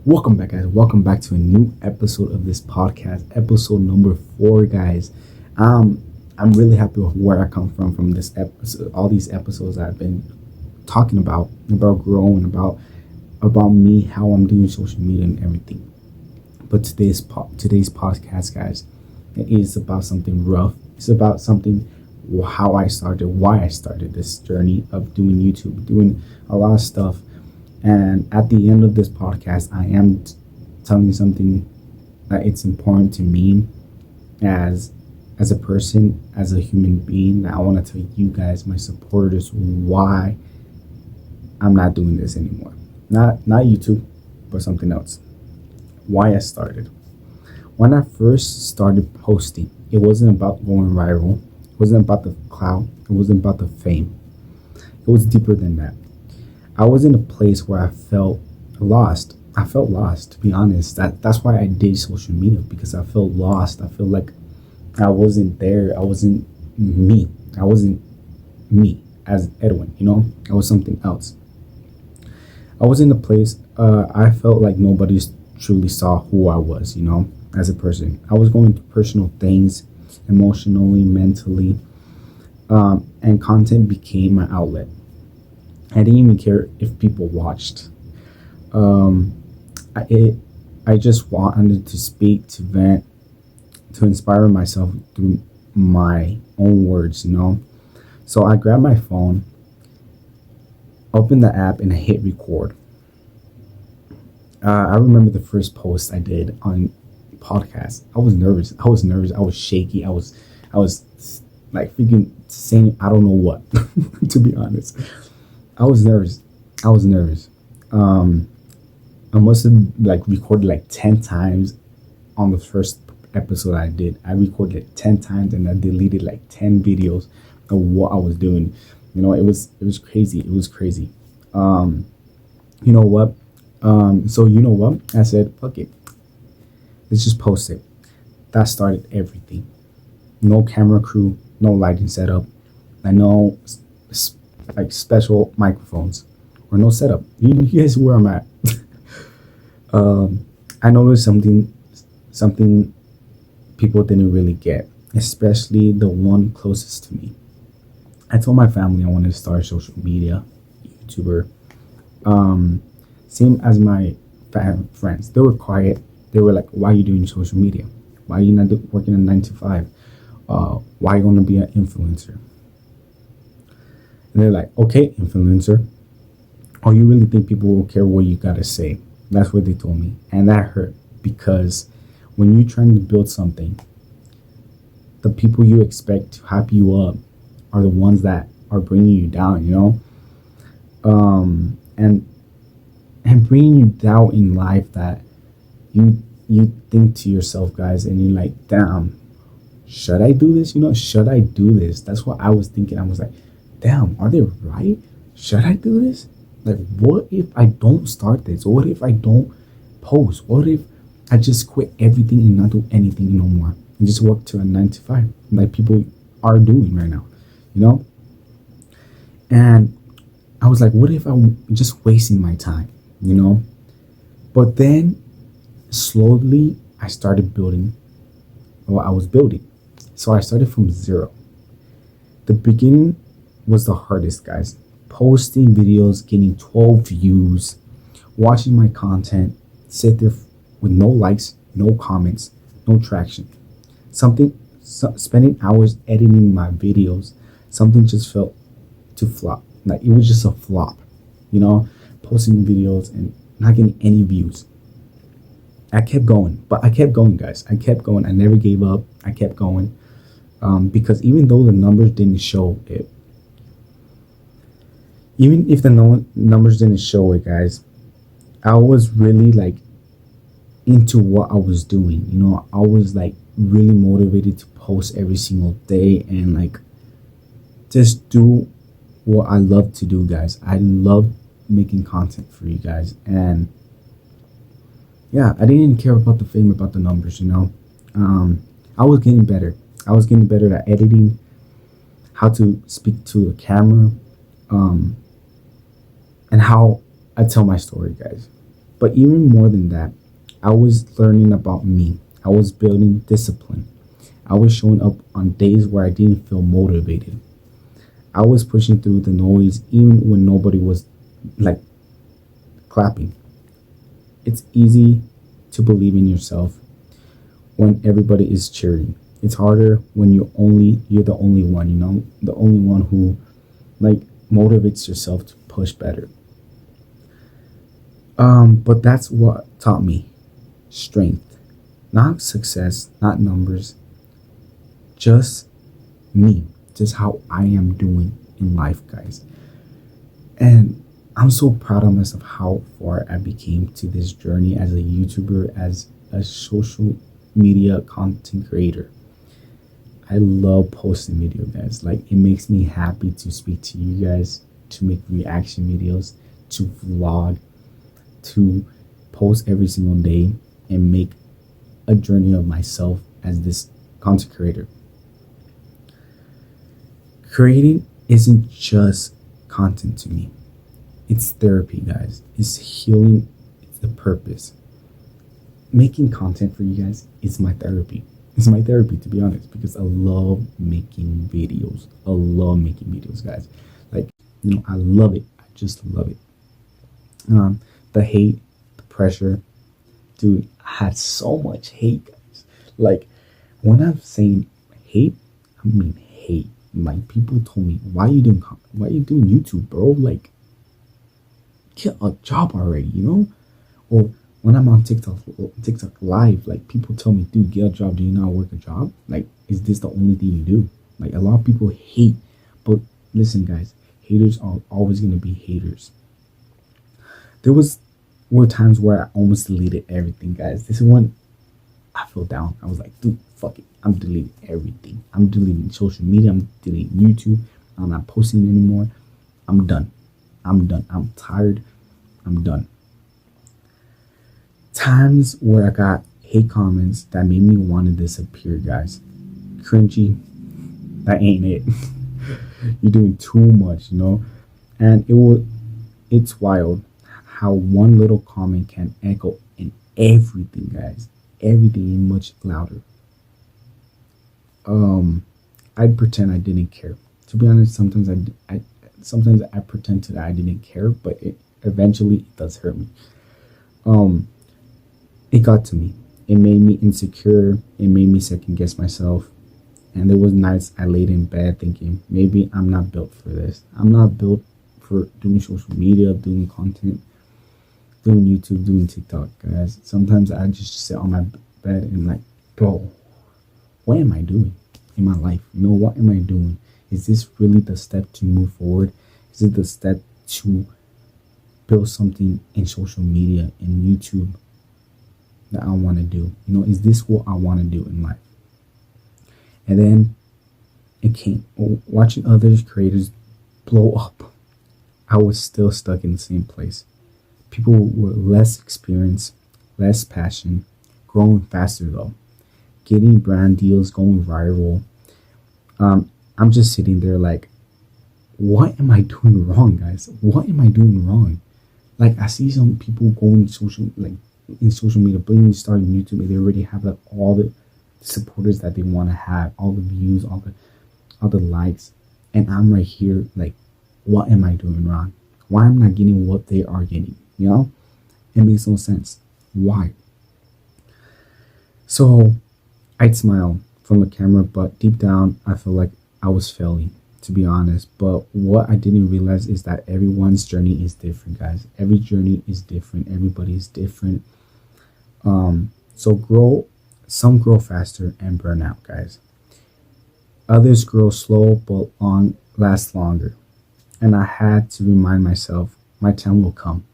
Welcome back, guys. Welcome back to a new episode of this podcast, episode number 4, guys. I'm really happy with where I come from this episode. All these episodes I've been talking about growing, about me, how I'm doing social media and everything. But today's podcast, guys, it is about something rough. It's about something how I started, why I started this journey of doing YouTube, doing a lot of stuff. And at the end of this podcast, I am telling you something that it's important to me as a person, as a human being, that I want to tell you guys, my supporters, why I'm not doing this anymore. Not YouTube, but something else. Why I started. When I first started posting, it wasn't about going viral. It wasn't about the clout. It wasn't about the fame. It was deeper than that. I was in a place where I felt lost. I felt lost, to be honest. That's why I did social media, because I felt lost. I feel like I wasn't there. I wasn't me. I wasn't me as Edwin, I was something else. I was in a place, I felt like nobody truly saw who I was, as a person. I was going through personal things, emotionally, mentally, and content became my outlet. I didn't even care if people watched. I just wanted to speak, to vent, to inspire myself through my own words, So I grabbed my phone, opened the app, and I hit record. I remember the first post I did on podcast. I was nervous. I was shaky. I was like freaking saying I don't know what, to be honest. I was nervous. I must have recorded 10 times on the first episode I did. I recorded 10 times and I deleted 10 videos of what I was doing. It was crazy. It was crazy. You know what? I said, fuck it. Let's just post it. That started everything. No camera crew, no lighting setup, and no special microphones or no setup. You guys where I'm at. I noticed something people didn't really get, especially the one closest to me. I told my family I wanted to start a social media YouTuber. Same as my friends. They were quiet. They were like, why are you doing social media? Why are you not working a 9 to 5? Why are you going to be an influencer? And they're like, okay, influencer. Oh, you really think people will care what you got to say? That's what they told me. And that hurt, because when you're trying to build something, the people you expect to hype you up are the ones that are bringing you down, and bringing you down in life, that you think to yourself, guys, and you're like, damn, should I do this? Should I do this? That's what I was thinking. I was like, damn, are they right? Should I do this? What if I don't start this? What if I don't post? What if I just quit everything and not do anything no more and just work to a 9 to 5 like people are doing right now, And I was like, what if I'm just wasting my time, But then slowly I started building what I was building. So I started from zero. The beginning was the hardest, guys. Posting videos, getting 12 views, watching my content, sit there with no likes, no comments, no traction. Spending hours editing my videos, something just felt to flop. It was just a flop, posting videos and not getting any views. I kept going, guys. I kept going. I never gave up. I kept going, because even though the numbers didn't show it, even if the numbers didn't show it, guys, I was really into what I was doing. I was really motivated to post every single day and just do what I love to do, guys. I love making content for you guys, and yeah, I didn't care about the fame, about the numbers. I was getting better. I was getting better at editing, how to speak to a camera, um, and how I tell my story, guys. But even more than that, I was learning about me. I was building discipline. I was showing up on days where I didn't feel motivated. I was pushing through the noise even when nobody was like clapping. It's easy to believe in yourself when everybody is cheering. It's harder when you're the only one, the only one who like motivates yourself to push better. But that's what taught me strength, not success, not numbers, just me, just how I am doing in life, guys. And I'm so proud of myself how far I became to this journey as a YouTuber, as a social media content creator. I love posting video, guys. Like, it makes me happy to speak to you guys, to make reaction videos, to vlog, to post every single day and make a journey of myself as this content creator. Creating isn't just content to me. It's therapy, guys. It's healing. It's the purpose. Making content for you guys is my therapy. It's my therapy, to be honest, because I love making videos. I love making videos, guys. Like, I love it. I just love it. The hate, the pressure, dude, I had so much hate, guys. Like, when I'm saying hate, I mean hate. Like, people told me, why are you doing YouTube, bro? Like, get a job already, Or when I'm on TikTok live, like, people tell me, dude, get a job. Do you not work a job? Like, is this the only thing you do? Like, a lot of people hate, but listen, guys, haters are always gonna be haters. Were times where I almost deleted everything, guys. This is when I fell down. I was like, dude, fuck it. I'm deleting everything. I'm deleting social media. I'm deleting YouTube. I'm not posting anymore. I'm done. I'm tired. I'm done. Times where I got hate comments that made me want to disappear, guys. Cringy. That ain't it. You're doing too much, And it's wild how one little comment can echo in everything, guys. Everything much louder. I'd pretend I didn't care. To be honest, sometimes I pretend that I didn't care, but eventually it does hurt me. It got to me. It made me insecure. It made me second guess myself. And there was nights I laid in bed thinking, maybe I'm not built for this. I'm not built for doing social media, doing content, doing YouTube, doing TikTok, guys. Sometimes I just sit on my bed and like, bro, what am I doing in my life? What am I doing? Is this really the step to move forward? Is it the step to build something in social media and YouTube that I want to do? Is this what I want to do in life? And then it came. Watching other creators blow up, I was still stuck in the same place. People with less experience, less passion, growing faster though, getting brand deals, going viral. I'm just sitting there like, what am I doing wrong, guys? What am I doing wrong? Like, I see some people going in social media, bringing starting YouTube, and they already have like all the supporters that they want to have, all the views, all the likes, and I'm right here like, what am I doing wrong? Why am I not getting what they are getting? It makes no sense. Why? So I'd smile from the camera, but deep down I felt like I was failing, to be honest. But what I didn't realize is that everyone's journey is different, guys. Every journey is different. Everybody is different. So some grow faster and burn out, guys. Others grow slow but last longer. And I had to remind myself, my time will come.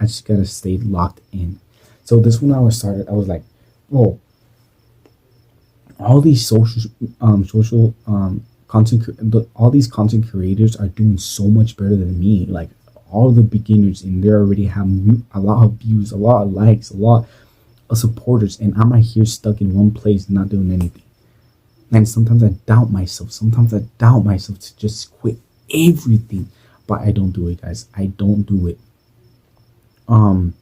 I just gotta stay locked in. So this when I was started, I was like, whoa, all these all these content creators are doing so much better than me. Like, all the beginners in there already have a lot of views, a lot of likes, a lot of supporters, and I'm right here stuck in one place not doing anything. And sometimes I doubt myself. Sometimes I doubt myself to just quit everything. But I don't do it, guys. I don't do it. Um,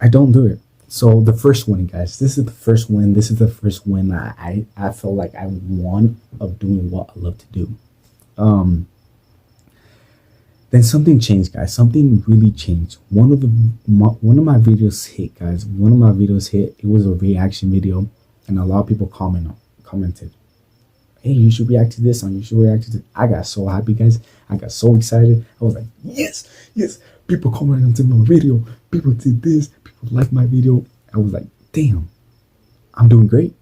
I don't do it. So the first win, guys. This is the first win. This is the first win that I feel like I won of doing what I love to do. Um, then something changed, guys. Something really changed. One of my videos hit, guys. One of my videos hit. It was a reaction video, and a lot of people commented, "Hey, you should react to this one. You should react to this." I got so happy, guys. I got so excited. I was like, "Yes, yes!" People commented on my video. People did this. People like my video. I was like, "Damn, I'm doing great.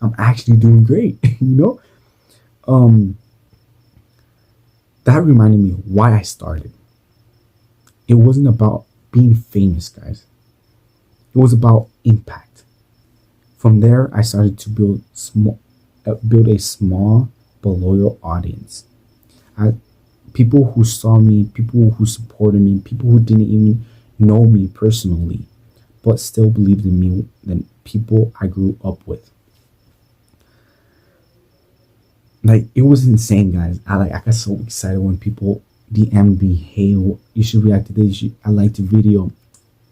I'm actually doing great." Um, that reminded me why I started. It wasn't about being famous, guys. It was about impact. From there, I started to build a small but loyal audience. I, People who saw me, people who supported me, people who didn't even know me personally, but still believed in me, than people I grew up with. Like, it was insane, guys. I got so excited when people DM me, "Hey, you should react to this. I liked the video."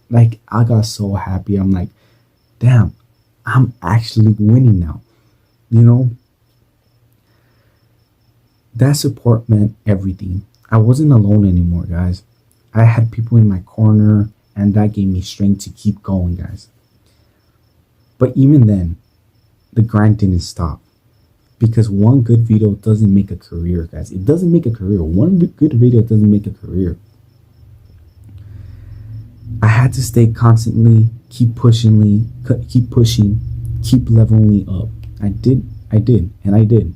Like, I got so happy. I'm like, damn, I'm actually winning now. You know, that support meant everything. I wasn't alone anymore, guys. I had people in my corner, and that gave me strength to keep going, guys. But even then, the grind didn't stop. Because one good video doesn't make a career, guys. It doesn't make a career. One good video doesn't make a career. I had to stay constantly, keep pushing, keep leveling up. I did, and I did.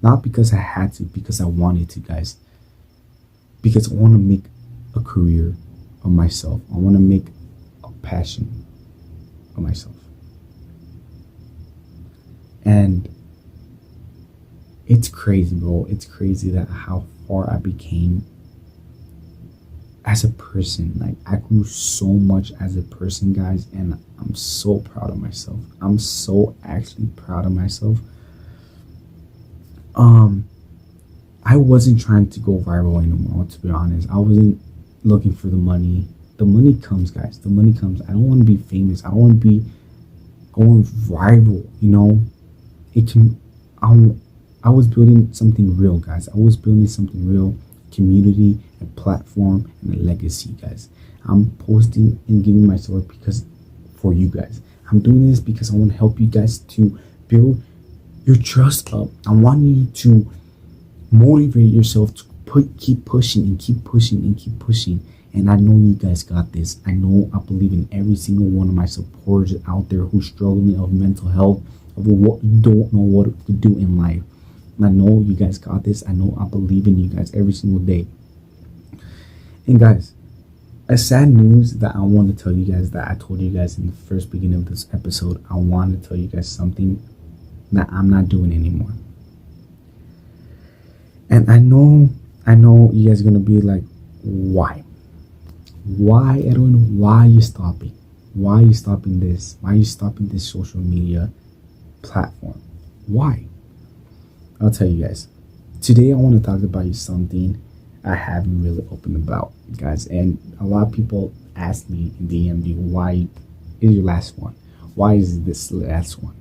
Not because I had to, because I wanted to, guys. Because I want to make a career of myself. I want to make a passion of myself. And it's crazy, bro. It's crazy that how far I became as a person. Like, I grew so much as a person, guys, and I'm so proud of myself. I'm so actually proud of myself. I wasn't trying to go viral anymore, to be honest. I wasn't looking for the money. The money comes, guys. The money comes. I don't want to be famous. I don't want to be going viral, It can. I was building something real, guys. I was building something real, community, a platform, and a legacy, guys. I'm posting and giving my support for you guys. I'm doing this because I want to help you guys to build your trust up. I want you to motivate yourself to keep pushing and keep pushing and keep pushing. And I know you guys got this. I believe in every single one of my supporters out there who's struggling of mental health, of what you don't know what to do in life. I know you guys got this. I believe in you guys every single day. And guys, a sad news that I want to tell you guys, that I told you guys in the first beginning of this episode. I want to tell you guys something that I'm not doing anymore. And I know you guys are gonna be like, why? Why, Edwin? Why are you stopping? Why are you stopping this? Why are you stopping this social media platform? Why? I'll tell you guys. Today I want to talk about something I haven't really opened about, guys. And a lot of people ask me in DMD, why is your last one? Why is this last one?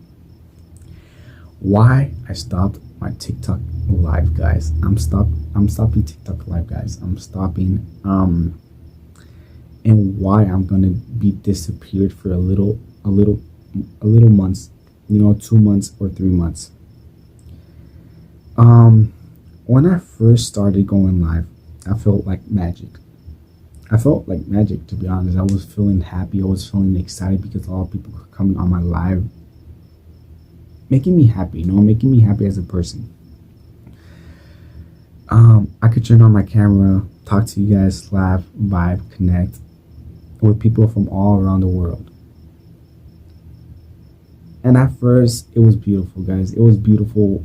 Why I stopped my TikTok live, guys. I'm stopping TikTok live, guys. I'm stopping and why I'm gonna be disappeared for a little months, 2 months or 3 months. When I first started going live, I felt like magic. To be honest. I was feeling happy. I was feeling excited because a lot of people were coming on my live, making me happy, making me happy as a person. I could turn on my camera, talk to you guys, laugh, vibe, connect with people from all around the world. And at first, it was beautiful, guys. It was beautiful.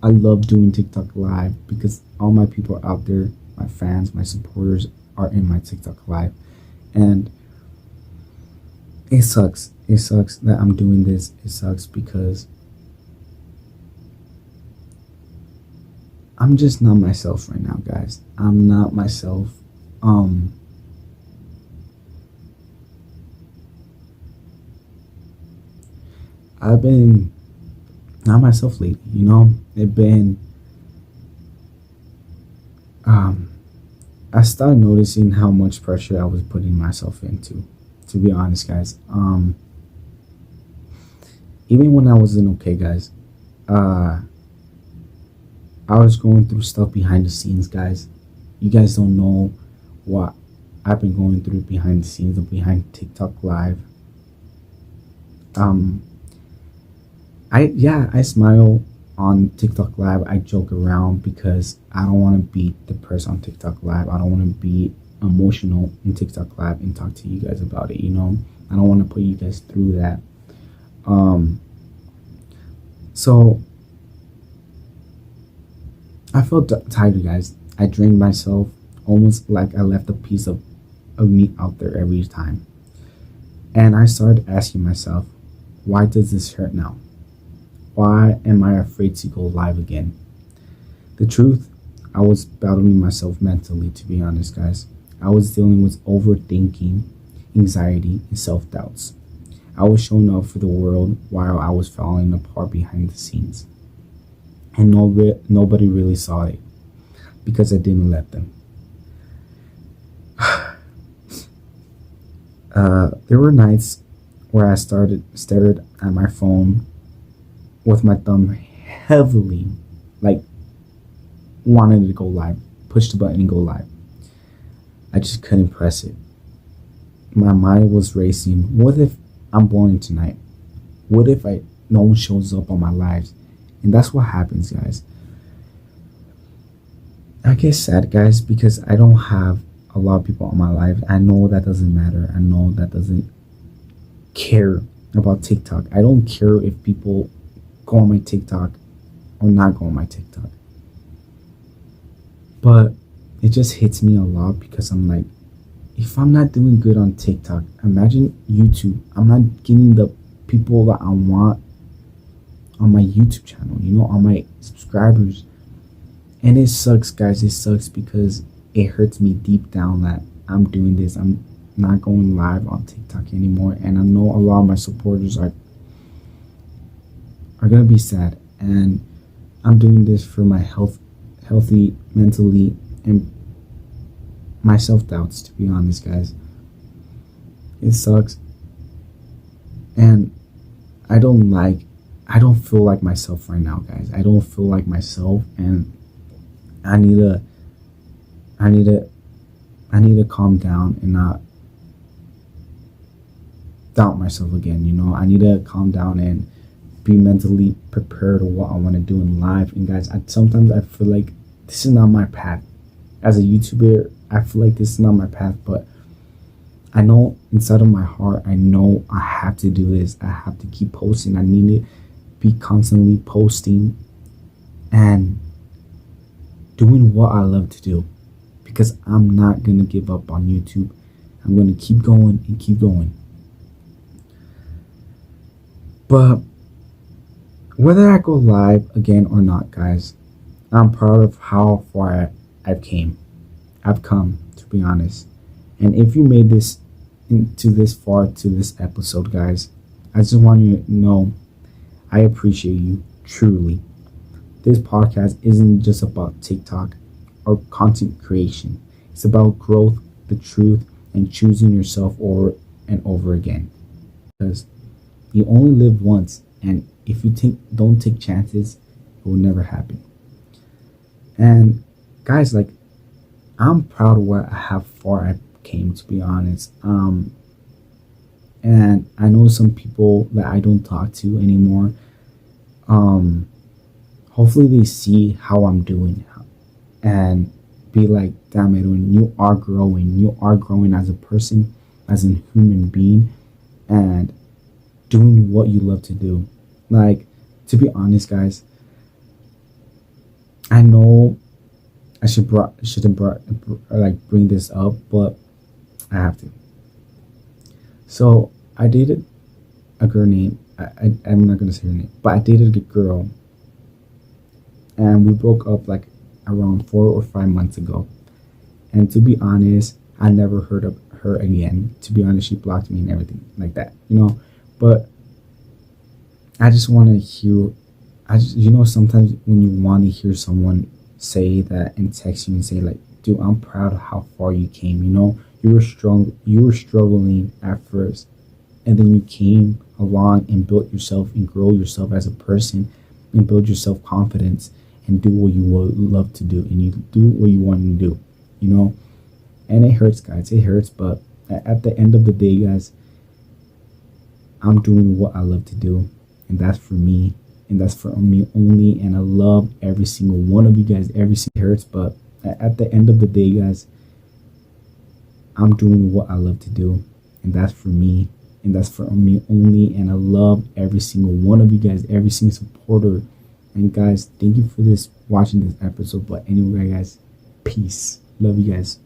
I love doing TikTok live because all my people out there, my fans, my supporters, are in my TikTok live. And it sucks. It sucks that I'm doing this. It sucks because I'm just not myself right now, guys. I'm not myself. Um, I've been not myself lately, you know? It been, um, I started noticing how much pressure I was putting myself into, to be honest, guys. Even when I wasn't okay, guys, uh, I was going through stuff behind the scenes, guys. You guys don't know what I've been going through behind the scenes or behind TikTok Live. Um, I smile on TikTok Live. I joke around because I don't want to be the person on TikTok Live. I don't want to be emotional in TikTok Live and talk to you guys about it. You know, I don't want to put you guys through that. Um, so I felt tired, guys. I drained myself, almost like I left a piece of me out there every time. And I started asking myself, why does this hurt now? Why am I afraid to go live again? The truth, I was battling myself mentally, to be honest, guys. I was dealing with overthinking, anxiety, and self doubts. I was showing up for the world while I was falling apart behind the scenes. And nobody really saw it because I didn't let them. There were nights where I started stared at my phone with my thumb heavily, like wanted to go live, push the button and go live. I just couldn't press it. My mind was racing. What if I'm boring tonight? What if I no one shows up on my lives? And that's what happens, guys. I get sad, guys, because I don't have a lot of people on my life. I know that doesn't matter. I know that doesn't care about TikTok. I don't care if people go on my TikTok or not go on my TikTok. But it just hits me a lot because I'm like, if I'm not doing good on TikTok, imagine YouTube. I'm not getting the people that I want on my YouTube channel, you know, on my subscribers. And it sucks, guys. It sucks because it hurts me deep down that I'm doing this. I'm not going live on TikTok anymore. And I know a lot of my supporters are gonna be sad. And I'm doing this for my healthy mentally and my self-doubts, to be honest, guys. It sucks. And I don't feel like myself right now, guys. I don't feel like myself, and I need to calm down and not doubt myself again, you know. I need to calm down and be mentally prepared to what I want to do in life. And guys, sometimes I feel like this is not my path. As a YouTuber, I feel like this is not my path, but I know inside of my heart, I know I have to do this. I have to keep posting. I need to be constantly posting and doing what I love to do, because I'm not going to give up on YouTube. I'm going to keep going and keep going. But whether I go live again or not, guys, I'm proud of how far I've come, to be honest. And if you made this into this far to this episode, guys, I just want you to know I appreciate you truly. This podcast isn't just about TikTok or content creation. It's about growth, the truth, and choosing yourself over and over again. Because you only live once, and if you don't take chances, it will never happen. And guys, like, I'm proud of where how far I came, to be honest. And I know some people that I don't talk to anymore. Hopefully they see how I'm doing and be like, damn, Edwin, you are growing. You are growing as a person, as a human being, and doing what you love to do. Like, to be honest, guys, I know I shouldn't bring this up, but I have to. So I dated a girl named, I'm not gonna say her name, but I dated a girl, and we broke up like around 4 or 5 months ago. And to be honest, I never heard of her again. To be honest, she blocked me and everything like that, But I just want to hear. I just, sometimes when you want to hear someone say that and text you and say like, "Dude, I'm proud of how far you came." You were strong. You were struggling at first, and then you came along and built yourself and grow yourself as a person, and build your self confidence and do what you would love to do, and you do what you want to do. You know, and it hurts, guys. It hurts, but at the end of the day, guys, I'm doing what I love to do, and that's for me, and that's for me only. And I love every single one of you guys. Every single hurts, but at the end of the day, guys, I'm doing what I love to do, and that's for me, and that's for me only. And I love every single one of you guys, every single supporter. And guys, thank you for watching this episode. But anyway, guys, peace. Love you guys.